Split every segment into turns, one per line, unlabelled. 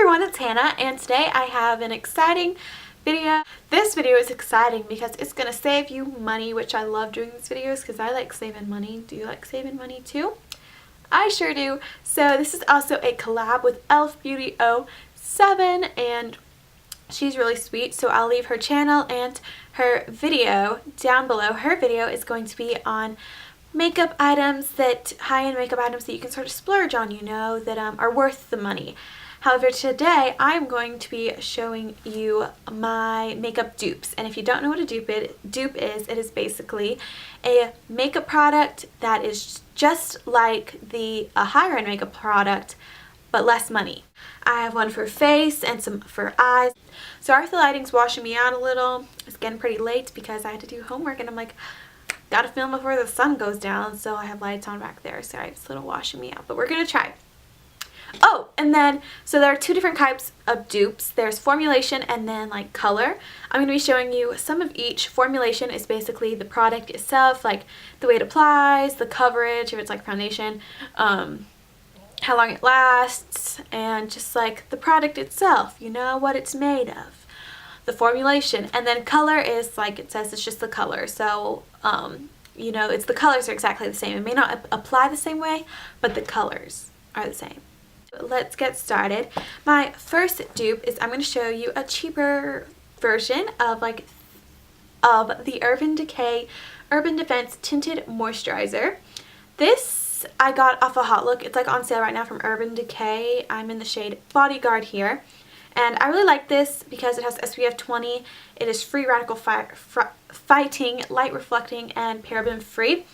everyone, it's Hannah, and today I have an exciting video. This video is exciting because it's going to save you money, which I love doing these videos because I like saving money. Do you like saving money too? I sure do. So this is also a collab with Elf Beauty 07, and she's really sweet, so I'll leave her channel and her video down below. Her video is going to be on makeup items, high-end makeup items that you can sort of splurge on, you know, that are worth the money. However, today I'm going to be showing you my makeup dupes. And if you don't know what a dupe is, it is basically a makeup product that is just like a higher-end makeup product, but less money. I have one for face and some for eyes. Sorry if the lighting's washing me out a little. It's getting pretty late because I had to do homework, and I'm like, gotta film before the sun goes down, so I have lights on back there. Sorry, it's a little washing me out, but we're gonna try. Oh, and then, so there are two different types of dupes. There's formulation and then like color. I'm gonna be showing you some of each. Formulation is basically the product itself, like the way it applies, the coverage, if it's like foundation, how long it lasts, and just like the product itself, you know, what it's made of. The formulation. And then color is like it says, it's just the color. So you know, the colors are exactly the same. It may not apply the same way, but the colors are the same. Let's get started. My first dupe is, I'm going to show you a cheaper version of the Decay Urban Defense Tinted Moisturizer. This I got off a Hot Look. It's like on sale right now from Urban Decay. I'm in the shade Bodyguard here. And I really like this because it has SPF 20. It is free radical fighting, light reflecting, and paraben free.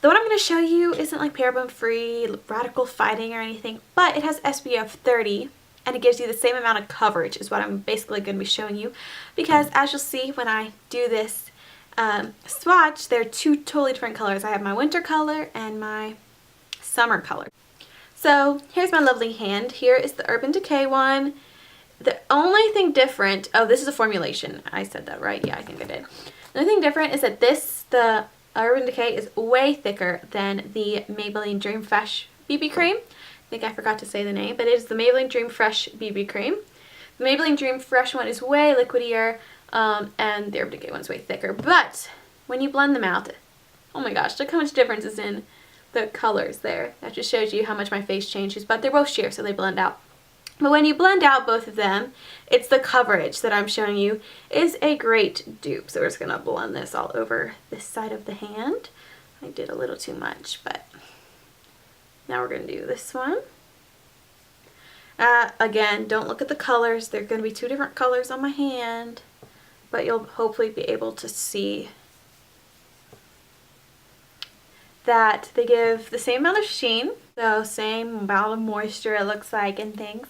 The one I'm going to show you isn't like paraben free, radical fighting or anything, but it has SPF 30 and it gives you the same amount of coverage is what I'm basically going to be showing you, because as you'll see when I do this swatch, they're two totally different colors. I have my winter color and my summer color. So here's my lovely hand. Here is the Urban Decay one. The only thing different, oh, this is a formulation. I said that right? Yeah, I think I did. The only thing different is that the Urban Decay is way thicker than the Maybelline Dream Fresh BB Cream. I think I forgot to say the name, but it is the Maybelline Dream Fresh BB Cream. The Maybelline Dream Fresh one is way liquidier, and the Urban Decay one is way thicker. But when you blend them out, oh my gosh, look how much difference is in the colors there. That just shows you how much my face changes, but they're both sheer, so they blend out. But when you blend out both of them, it's the coverage that I'm showing you is a great dupe. So we're just going to blend this all over this side of the hand. I did a little too much, but now we're going to do this one. Again, don't look at the colors. They're going to be two different colors on my hand, but you'll hopefully be able to see that they give the same amount of sheen, so same amount of moisture it looks like and things.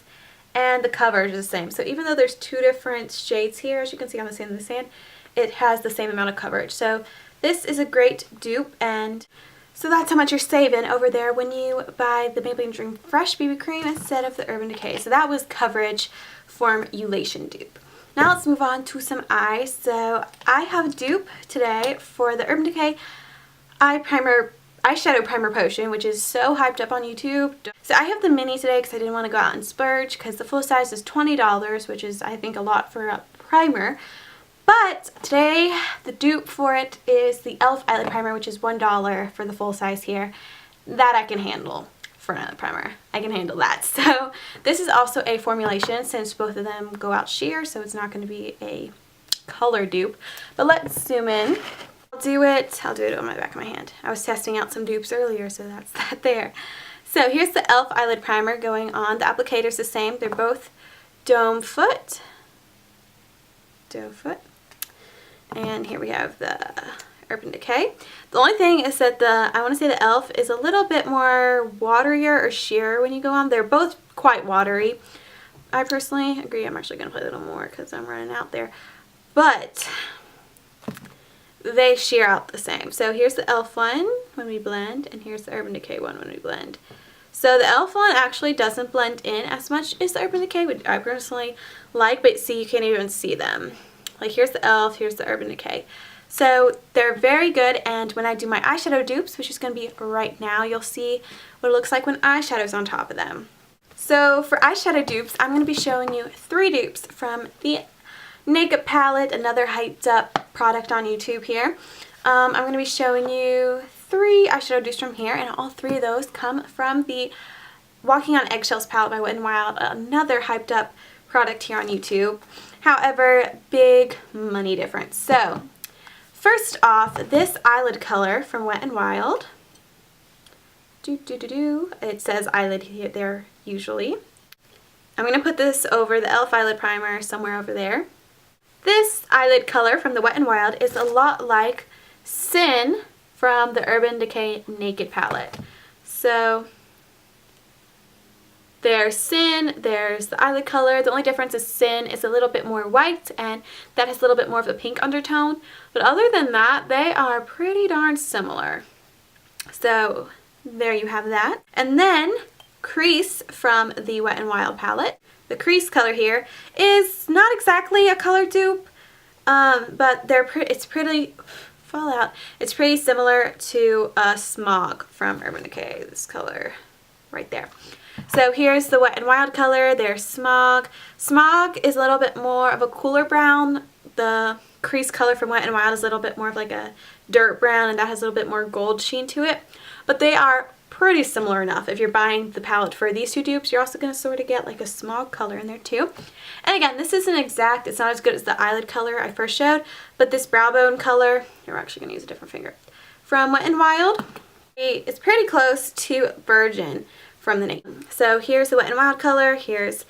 And the coverage is the same. So even though there's two different shades here, as you can see on the sand and the sand, it has the same amount of coverage. So this is a great dupe, and so that's how much you're saving over there when you buy the Maybelline Dream Fresh BB Cream instead of the Urban Decay. So that was coverage formulation dupe. Now let's move on to some eyes. So I have a dupe today for the Urban Decay eyeshadow primer potion, which is so hyped up on YouTube. So I have the mini today because I didn't want to go out and splurge, because the full size is $20, which is I think a lot for a primer. But today the dupe for it is the e.l.f. eyelid primer, which is $1 for the full size here. That I can handle for another primer. I can handle that. So this is also a formulation since both of them go out sheer, so it's not going to be a color dupe. But let's zoom in. I'll do it on my back of my hand. I was testing out some dupes earlier, so that's that there. So here's the e.l.f. eyelid primer going on. The applicator's the same. They're both doe foot. And here we have the Urban Decay. The only thing is that I want to say the e.l.f. is a little bit more waterier or sheer when you go on. They're both quite watery. I personally agree. I'm actually going to play a little more because I'm running out there. But they sheer out the same. So here's the e.l.f. one when we blend, and here's the Urban Decay one when we blend. So the e.l.f. one actually doesn't blend in as much as the Urban Decay, which I personally like, but see, you can't even see them. Like here's the e.l.f., here's the Urban Decay. So they're very good, and when I do my eyeshadow dupes, which is going to be right now, you'll see what it looks like when eyeshadow's on top of them. So for eyeshadow dupes, I'm going to be showing you 3 dupes from the Naked palette, another hyped up product on YouTube here. I'm going to be showing you 3 eyeshadow dupes from here, and all 3 of those come from the Walking on Eggshells palette by Wet n Wild, another hyped up product here on YouTube. However, big money difference. So first off, this eyelid color from Wet n Wild. It says eyelid here, there usually. I'm going to put this over the e.l.f. eyelid primer somewhere over there. This eyelid color from the Wet n Wild is a lot like Sin from the Urban Decay Naked palette. So there's Sin, there's the eyelid color. The only difference is Sin is a little bit more white and that has a little bit more of a pink undertone. But other than that, they are pretty darn similar. So there you have that. And then Crease from the Wet n Wild palette. The crease color here is not exactly a color dupe, but it's pretty similar to Smog from Urban Decay, this color right there. So here's the Wet n Wild color, there's Smog. Smog is a little bit more of a cooler brown. The crease color from Wet n Wild is a little bit more of like a dirt brown, and that has a little bit more gold sheen to it. But they are pretty similar enough. If you're buying the palette for these 2 dupes, you're also going to sort of get like a Smog color in there too. And again, this isn't exact. It's not as good as the eyelid color I first showed, but this brow bone color, we're actually going to use a different finger, from Wet n Wild, it's pretty close to Virgin from the Naked. So here's the Wet n Wild color, here's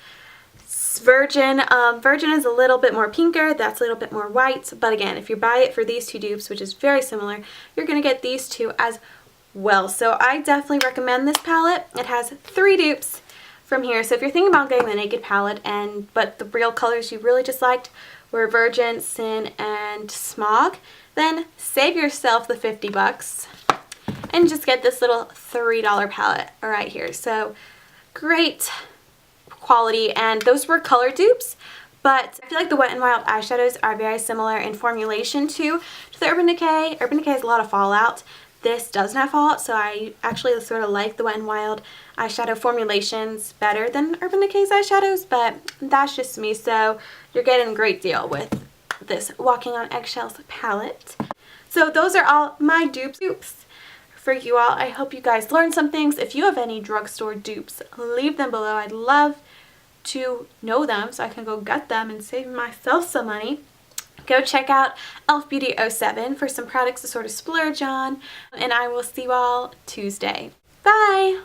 Virgin. Virgin is a little bit more pinker, that's a little bit more white, but again, if you buy it for these 2 dupes, which is very similar, you're going to get these 2 as well. So I definitely recommend this palette. It has 3 dupes from here. So if you're thinking about getting the Naked palette but the real colors you really just liked were Virgin, Sin, and Smog, then save yourself the 50 bucks and just get this little $3 palette right here. So great quality, and those were color dupes, but I feel like the Wet n Wild eyeshadows are very similar in formulation to the Urban Decay. Urban Decay has a lot of fallout. This doesn't have fallout, so I actually sort of like the Wet n Wild eyeshadow formulations better than Urban Decay's eyeshadows, but that's just me, so you're getting a great deal with this Walking on Eggshells palette. So those are all my dupes for you all. I hope you guys learned some things. If you have any drugstore dupes, leave them below. I'd love to know them so I can go get them and save myself some money. Go check out e.l.f. Beauty 07 for some products to sort of splurge on, and I will see you all Tuesday. Bye!